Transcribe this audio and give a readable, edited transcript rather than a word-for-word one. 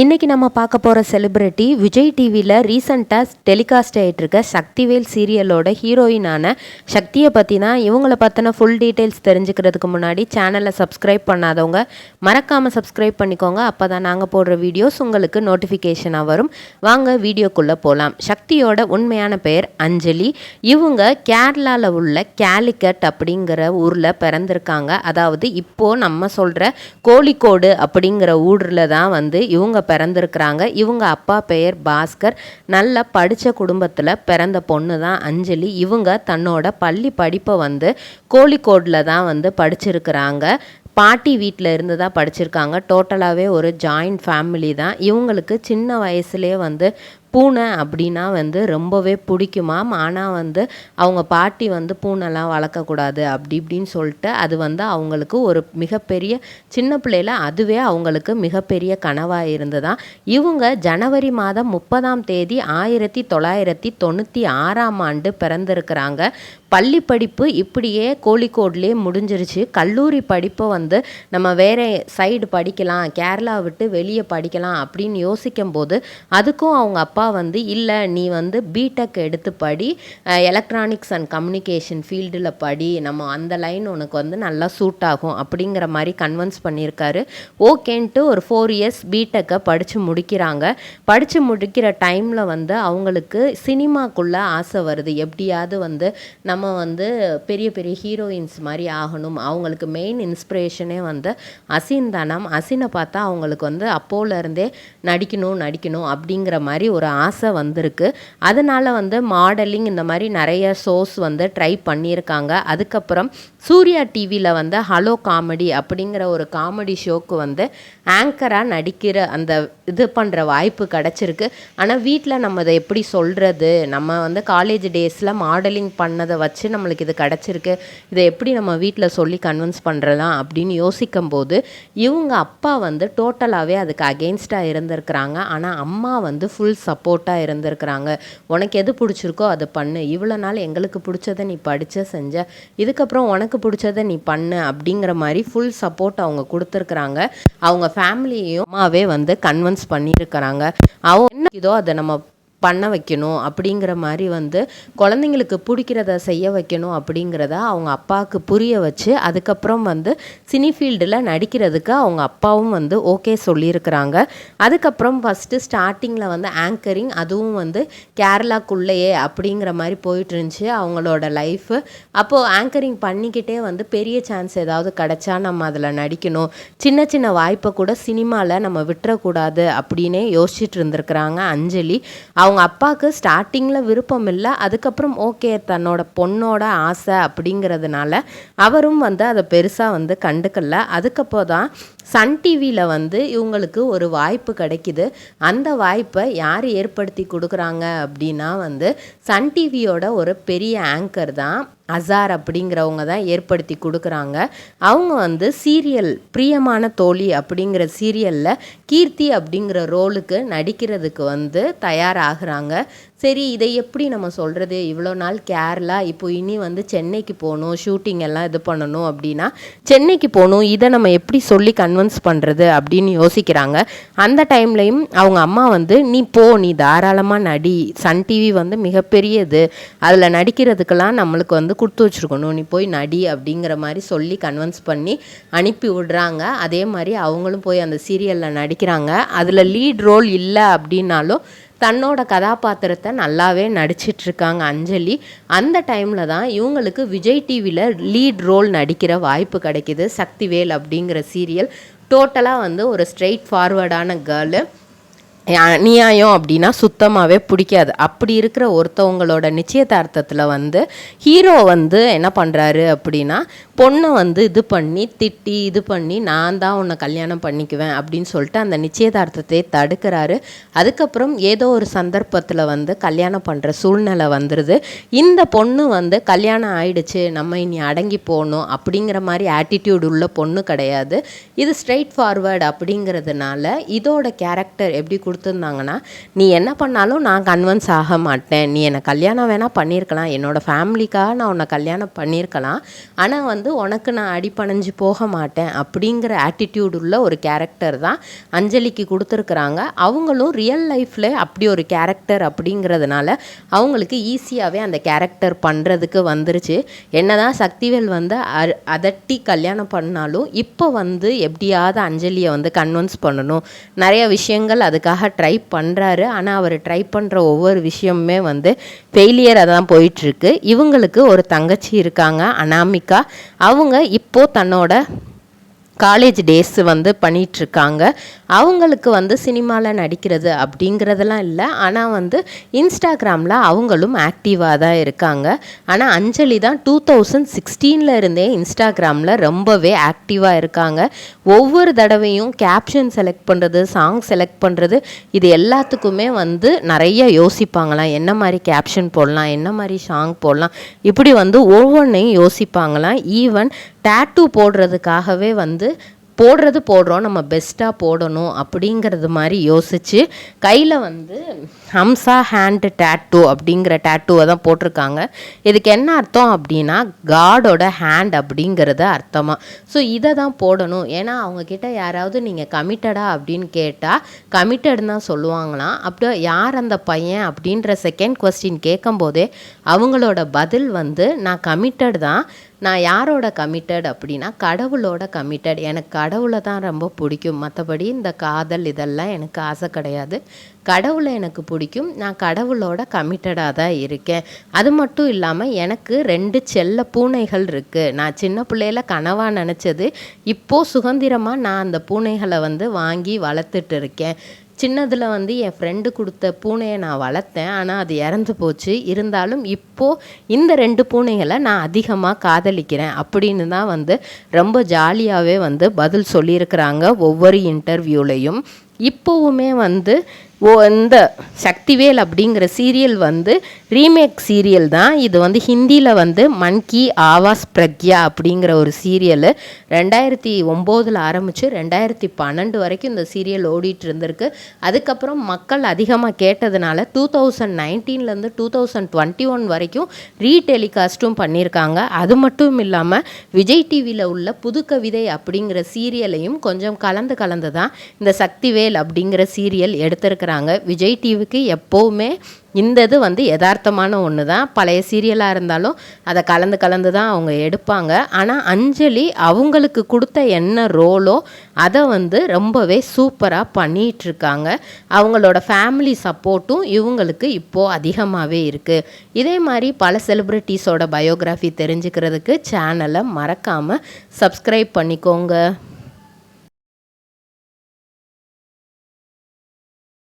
இன்றைக்கி நம்ம பார்க்க போகிற செலிப்ரிட்டி விஜய் டிவியில் ரீசண்டாக டெலிகாஸ்ட் ஆகிட்டுருக்க சக்திவேல் சீரியலோட ஹீரோயினான சக்தியை பற்றி தான். இவங்களை பற்றின ஃபுல் டீட்டெயில்ஸ் தெரிஞ்சுக்கிறதுக்கு முன்னாடி சேனலை சப்ஸ்கிரைப் பண்ணாதவங்க மறக்காமல் சப்ஸ்கிரைப் பண்ணிக்கோங்க. அப்போ தான் நாங்கள் போடுற வீடியோஸ் உங்களுக்கு நோட்டிஃபிகேஷனாக வரும். வாங்க வீடியோக்குள்ளே போகலாம். சக்தியோட உண்மையான பெயர் அஞ்சலி. இவங்க கேரளாவில் உள்ள கேலிக்கட் அப்படிங்கிற ஊரில் பிறந்திருக்காங்க. அதாவது இப்போது நம்ம சொல்கிற கோழிக்கோடு அப்படிங்கிற ஊரில் தான் இவங்க பிறந்திருக்கிறாங்க. இவங்க அப்பா பெயர் பாஸ்கர். நல்லா படித்த குடும்பத்தில் பிறந்த பொண்ணு தான் அஞ்சலி. இவங்க தன்னோட பள்ளி படிப்பை கோழிக்கோடில் தான் படிச்சிருக்கிறாங்க. பாட்டி வீட்டில் இருந்து தான் படிச்சிருக்காங்க. டோட்டலாகவே ஒரு ஜாயிண்ட் ஃபேமிலி தான். இவங்களுக்கு சின்ன வயசுலேயே பூனை அப்படின்னா ரொம்பவே பிடிக்குமாம். ஆனால் அவங்க பாட்டி பூனைலாம் வளர்க்கக்கூடாது அப்படி இப்படின்னு சொல்லிட்டு அது அவங்களுக்கு ஒரு மிகப்பெரிய சின்ன பிள்ளையில் அதுவே அவங்களுக்கு மிகப்பெரிய கனவாக இருந்ததான். இவங்க ஜனவரி மாதம் 30ஆம் தேதி 1996 பிறந்திருக்கிறாங்க. பள்ளி படிப்பு இப்படியே கோழிக்கோட்லேயே முடிஞ்சிருச்சு. கல்லூரி படிப்பை நம்ம வேறு சைடு படிக்கலாம், கேரளா விட்டு வெளியே படிக்கலாம் அப்படின்னு யோசிக்கும் போது அதுக்கும் அவங்க அப்பா இல்லை, நீ பிடெக் எடுத்து படி, எலக்ட்ரானிக்ஸ் அண்ட் கம்யூனிகேஷன் ஃபீல்டில் படி, நம்ம அந்த லைன் உனக்கு நல்லா சூட் ஆகும் அப்படிங்கிற மாதிரி கன்வின்ஸ் பண்ணியிருக்காரு. ஓகேன்ட்டு ஒரு 4 இயர்ஸ் பிடெக்கை படித்து முடிக்கிறாங்க. படித்து முடிக்கிற டைமில் அவங்களுக்கு சினிமாக்குள்ளே ஆசை வருது. எப்படியாவது நம்ம பெரிய பெரிய ஹீரோயின்ஸ் மாதிரி ஆகணும். அவங்களுக்கு மெயின் இன்ஸ்பிரேஷனே அசின் தானம். அசினை பார்த்தா அவங்களுக்கு அப்போலேருந்தே நடிக்கணும் அப்படிங்கிற மாதிரி ஒரு ஆசை வந்திருக்கு. அதனால் மாடலிங் இந்த மாதிரி நிறைய ஷோஸ் ட்ரை பண்ணியிருக்காங்க. அதுக்கப்புறம் சூர்யா டிவியில் ஹலோ காமெடி அப்படிங்கிற ஒரு காமெடி ஷோக்கு ஆங்கராக நடிக்கிற அந்த இது பண்ணுற வாய்ப்பு கிடச்சிருக்கு. ஆனால் வீட்டில் நம்ம இதை எப்படி சொல்கிறது, நம்ம காலேஜ் டேஸில் மாடலிங் பண்ணதை வச்சு நம்மளுக்கு இது கிடச்சிருக்கு, இதை எப்படி நம்ம வீட்டில் சொல்லி கன்வின்ஸ் பண்ணுறலாம் அப்படின்னு யோசிக்கும் போது இவங்க அப்பா டோட்டலாகவே அதுக்கு அகெயின்ஸ்டாக இருந்திருக்கிறாங்க. ஆனால் அம்மா ஃபுல் சப்போர்ட்டாக இருந்திருக்கிறாங்க. உனக்கு எது பிடிச்சிருக்கோ அதை பண்ணு, இவ்வளோ நாள் எங்களுக்கு பிடிச்சதை நீ படித்த செஞ்ச, இதுக்கப்புறம் உனக்கு பிடிச்சதை நீ பண்ணு அப்படிங்கிற மாதிரி ஃபுல் சப்போர்ட் அவங்க கொடுத்துருக்குறாங்க. அவங்க ஃபேமிலியையும் அம்மாவே கன்வின்ஸ் பண்ணியிருக்கிறாங்க. அவங்க என்ன இதோ அதை நம்ம பண்ண வைக்கணும் அப்படிங்கிற மாதிரி குழந்தைங்களுக்கு பிடிக்கிறத செய்ய வைக்கணும் அப்படிங்கிறத அவங்க அப்பாவுக்கு புரிய வச்சு அதுக்கப்புறம் சினி ஃபீல்டில் நடிக்கிறதுக்கு அவங்க அப்பாவும் ஓகே சொல்லியிருக்கிறாங்க. அதுக்கப்புறம் ஃபஸ்ட்டு ஸ்டார்டிங்கில் ஆங்கரிங், அதுவும் கேரளாக்குள்ளேயே அப்படிங்கிற மாதிரி போயிட்டு இருந்துச்சு அவங்களோட லைஃபு. அப்போது ஆங்கரிங் பண்ணிக்கிட்டே பெரிய சான்ஸ் ஏதாவது கிடச்சா நம்ம அதில் நடிக்கணும், சின்ன சின்ன வாய்ப்பை கூட சினிமாவில் நம்ம விட்டுறக்கூடாது அப்படின்னே யோசிச்சுட்டு இருந்திருக்கிறாங்க அஞ்சலி. அவங்க அப்பாவுக்கு ஸ்டார்டிங்கில் விருப்பம் இல்லை. அதுக்கப்புறம் ஓகே தன்னோட பொண்ணோட ஆசை அப்படிங்கிறதுனால அவரும் அதை பெருசாக கண்டுக்கல. அதுக்கப்புறம் தான் சன் டிவியில் இவங்களுக்கு ஒரு வாய்ப்பு கிடைக்கிது. அந்த வாய்ப்பை யார் ஏற்படுத்தி கொடுக்குறாங்க அப்படின்னா சன் டிவியோட ஒரு பெரிய ஆங்கர் தான் அசார் அப்படிங்கிறவங்க தான் ஏற்படுத்தி கொடுக்குறாங்க. அவங்க சீரியல் பிரியமான தோழி அப்படிங்கிற சீரியலில் கீர்த்தி அப்படிங்கிற ரோலுக்கு நடிக்கிறதுக்கு தயாராகிறாங்க. சரி, இதை எப்படி நம்ம சொல்கிறது, இவ்வளோ நாள் கேரளா, இப்போ இனி சென்னைக்கு போகணும், ஷூட்டிங் எல்லாம் இது பண்ணணும் அப்படின்னா சென்னைக்கு போகணும், இதை நம்ம எப்படி சொல்லி கன்வின்ஸ் பண்ணுறது அப்படின்னு யோசிக்கிறாங்க. அந்த டைம்லையும் அவங்க அம்மா நீ போ, நீ தாராளமாக நடி, சன் டிவி மிகப்பெரியது, அதில் நடிக்கிறதுக்கெல்லாம் நம்மளுக்கு கொடுத்து வச்சுருக்கணும், நீ போய் நடி அப்படிங்கிற மாதிரி சொல்லி கன்வின்ஸ் பண்ணி அனுப்பி விடுறாங்க. அதே மாதிரி அவங்களும் போய் அந்த சீரியலில் நடிக்கிறாங்க. அதில் லீட் ரோல் இல்லை அப்படின்னாலும் தன்னோட கதாபாத்திரத்தை நல்லாவே நடிச்சிட்ருக்காங்க அஞ்சலி. அந்த டைமில் தான் இவங்களுக்கு விஜய் டிவியில் லீட் ரோல் நடிக்கிற வாய்ப்பு கிடைக்கிது. சக்திவேல் அப்படிங்கிற சீரியல் டோட்டலாக ஒரு ஸ்ட்ரெயிட் ஃபார்வர்டான கேர்ளு. அநியாயம் அப்படின்னா சுத்தமாகவே பிடிக்காது. அப்படி இருக்கிற ஒருத்தவங்களோட நிச்சயதார்த்தத்தில் ஹீரோ என்ன பண்ணுறாரு அப்படின்னா பொண்ணை இது பண்ணி திட்டி இது பண்ணி நான் தான் உன்னை கல்யாணம் பண்ணிக்குவேன் அப்படின்னு சொல்லிட்டு அந்த நிச்சயதார்த்தத்தை தடுக்கிறாரு. அதுக்கப்புறம் ஏதோ ஒரு சந்தர்ப்பத்தில் கல்யாணம் பண்ணுற சூழ்நிலை வந்துடுது. இந்த பொண்ணு கல்யாணம் ஆயிடுச்சு, நம்ம இனி அடங்கி போகணும் அப்படிங்கிற மாதிரி ஆட்டிடியூட் உள்ள பொண்ணு கிடையாது. இது ஸ்ட்ரெயிட் ஃபார்வர்டு அப்படிங்கிறதுனால இதோட கேரக்டர் எப்படி கொடுத்துருந்தாங்கன்னா, நீ என்ன பண்ணாலும் நான் கன்வின்ஸ் ஆக மாட்டேன். நீ என்னை கல்யாணம் வேணால் பண்ணியிருக்கலாம், என்னோடய ஃபேமிலிக்காக நான் உன்னை கல்யாணம் பண்ணியிருக்கலாம். ஆனால் வந்து உனக்கு நான் அடிபணிஞ்சு போக மாட்டேன் அப்படிங்கிற ஆட்டிடியூட் உள்ள ஒரு கேரக்டர் தான் அஞ்சலிக்கு கொடுத்துருக்குறாங்க. அவங்களும் ரியல் லைஃப்பில் அப்படி ஒரு கேரக்டர் அப்படிங்கிறதுனால அவங்களுக்கு ஈஸியாகவே அந்த கேரக்டர் பண்ணுறதுக்கு வந்துருச்சு. என்னதான் சக்திவேல் வந்து அதட்டி கல்யாணம் பண்ணாலும் இப்போ வந்து எப்படியாவது அஞ்சலியை வந்து கன்வின்ஸ் பண்ணணும், நிறைய விஷயங்கள் அதுக்காக ட்ரை பண்ணுறாரு. ஆனால் அவர் ட்ரை பண்ணுற ஒவ்வொரு விஷயமுமே வந்து ஃபெயிலியராக தான் போயிட்டுருக்கு. இவங்களுக்கு ஒரு தங்கச்சி இருக்காங்க, அனாமிகா. அவங்க இப்போது தன்னோட காலேஜ் டேஸ் வந்து பண்ணிகிட்ருக்காங்க. அவங்களுக்கு வந்து சினிமாவில் நடிக்கிறது அப்படிங்கிறதெல்லாம் இல்லை. ஆனால் வந்து இன்ஸ்டாகிராமில் அவங்களும் ஆக்டிவாக தான் இருக்காங்க. ஆனால் அஞ்சலி தான் 2016 இருந்தே இன்ஸ்டாகிராமில் ரொம்பவே ஆக்டிவாக இருக்காங்க. ஒவ்வொரு தடவையும் கேப்ஷன் செலக்ட் பண்ணுறது, சாங் செலக்ட் பண்ணுறது, இது எல்லாத்துக்குமே வந்து நிறைய யோசிப்பாங்களாம். என்ன மாதிரி கேப்ஷன் போடலாம், என்ன மாதிரி சாங் போடலாம், இப்படி வந்து ஒவ்வொன்றையும் யோசிப்பாங்களாம். ஈவன் டேட்டூ போடுறதுக்காகவே வந்து போடுறோம், நம்ம பெஸ்ட்டாக போடணும் அப்படிங்கிறது மாதிரி யோசித்து கையில் வந்து ஹம்சா ஹேண்ட் டேட்டூ அப்படிங்கிற டேட்டூவை தான் போட்டிருக்காங்க. இதுக்கு என்ன அர்த்தம் அப்படின்னா காடோட ஹேண்ட் அப்படிங்கிறது அர்த்தமாக. ஸோ இதை தான் போடணும். ஏன்னா அவங்கக்கிட்ட யாராவது நீங்கள் கமிட்டடா அப்படின்னு கேட்டால் கமிட்டட்னு தான் சொல்லுவாங்களாம். அப்படியே யார் அந்த பையன் அப்படின்ற செகண்ட் கொஸ்டின் கேட்கும்போதே அவங்களோட பதில் வந்து நான் கமிட்டட் தான். நான் யாரோட கமிட்டட் அப்படின்னா கடவுளோட கமிட்டட். எனக்கு கடவுளை தான் ரொம்ப பிடிக்கும், மற்றபடி இந்த காதல் இதெல்லாம் எனக்கு ஆசை கிடையாது. கடவுளை எனக்கு பிடிக்கும், நான் கடவுளோட கமிட்டடாக தான் இருக்கேன். அது மட்டும் இல்லாமல் எனக்கு 2 செல்ல பூனைகள் இருக்குது. நான் சின்ன பிள்ளையில கனவாக நினச்சது இப்போது சுதந்திரமாக நான் அந்த பூனைகளை வந்து வாங்கி வளர்த்துட்டு இருக்கேன். சின்னதில் வந்து என் ஃப்ரெண்டு கொடுத்த பூனையை நான் வளர்த்தேன், ஆனால் அது இறந்து போச்சு. இருந்தாலும் இப்போது இந்த 2 பூனைகளை நான் அதிகமாக காதலிக்கிறேன் அப்படின்னு தான் வந்து ரொம்ப ஜாலியாகவே வந்து பதில் சொல்லியிருக்கிறாங்க ஒவ்வொரு இன்டர்வியூலையும். இப்போவுமே வந்து இந்த சக்திவேல் அப்படிங்கிற சீரியல் வந்து ரீமேக் சீரியல் தான். இது வந்து ஹிந்தியில் வந்து மன் கி ஆவாஸ் பிரக்யா அப்படிங்கிற ஒரு சீரியலு 2009 ஆரம்பித்து 2012 வரைக்கும் இந்த சீரியல் ஓடிட்டு இருந்திருக்கு. அதுக்கப்புறம் மக்கள் அதிகமாக கேட்டதுனால 2019 2021 வரைக்கும் ரீடெலிகாஸ்ட்டும் பண்ணியிருக்காங்க. அது மட்டும் இல்லாமல் விஜய் டிவியில் உள்ள புது கவிதை அப்படிங்கிற சீரியலையும் கொஞ்சம் கலந்து தான் இந்த சக்திவேல் அப்படிங்கிற சீரியல் எடுத்திருக்கிறாங்க. விஜய் டிவிக்கு எப்போவுமே இந்த இது வந்து யதார்த்தமான ஒன்று தான். பழைய சீரியலாக இருந்தாலும் அதை கலந்து தான் அவங்க எடுப்பாங்க. ஆனால் அஞ்சலி அவங்களுக்கு கொடுத்த என்ன ரோலோ அதை வந்து ரொம்பவே சூப்பராக பண்ணிகிட்ருக்காங்க. அவங்களோட ஃபேமிலி சப்போர்ட்டும் இவங்களுக்கு இப்போது அதிகமாகவே இருக்குது. இதே மாதிரி பல செலிப்ரிட்டிஸோட பயோகிராஃபி தெரிஞ்சுக்கிறதுக்கு சேனலை மறக்காமல் சப்ஸ்கிரைப் பண்ணிக்கோங்க.